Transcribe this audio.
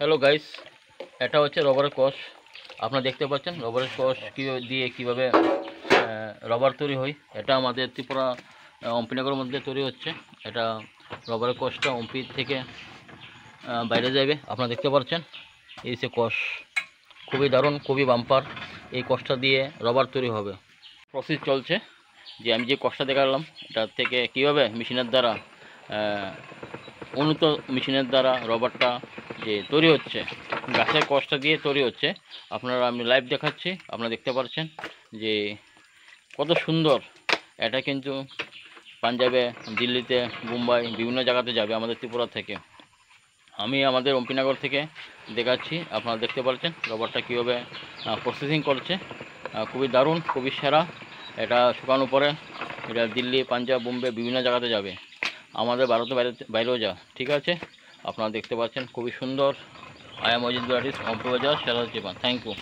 Hello guys, এটা হচ্ছে রবারের কষ। আপনারা দেখতে পাচ্ছেন রবারের কষ দিয়ে কীভাবে রবার তৈরি হয়। এটা আমাদের ত্রিপুরা অম্পিনগরের মধ্যে তৈরি হচ্ছে। এটা রবারের কষটা অম্পি থেকে বাইরে যাবে। আপনারা দেখতে পাচ্ছেন এই সে কষ, খুবই দারুণ, খুবই বাম্পার। এই কষটা দিয়ে রবার তৈরি হবে। প্রসেস চলছে যে আমি যে কষটা দেখালাম এটার থেকে কীভাবে মেশিনের দ্বারা উন্নত মেশিনের দ্বারা রবারটা যে তৈরি হচ্ছে, গাছের কষটা দিয়ে তৈরি হচ্ছে। আপনারা আমি লাইভ দেখাচ্ছি, আপনারা দেখতে পাচ্ছেন যে কত সুন্দর। এটা কিন্তু পাঞ্জাবে, দিল্লিতে, মুম্বাই বিভিন্ন জায়গাতে যাবে আমাদের ত্রিপুরা থেকে। আমি আমাদের অম্পিনগর থেকে দেখাচ্ছি, আপনারা দেখতে পাচ্ছেন রবারটা কীভাবে প্রসেসিং করছে। খুবই দারুণ, খুবই সেরা। এটা শুকানোর পরে এটা দিল্লি, পাঞ্জাব, বোম্বে বিভিন্ন জায়গাতে যাবে, আমাদের ভারতের বাইরেও যা। ঠিক আছে, আপনারা দেখতে পাচ্ছেন খুবই সুন্দর। আই এম অজিত ব্রাটিস, অম্পি বাজার, সেরা। Thank you.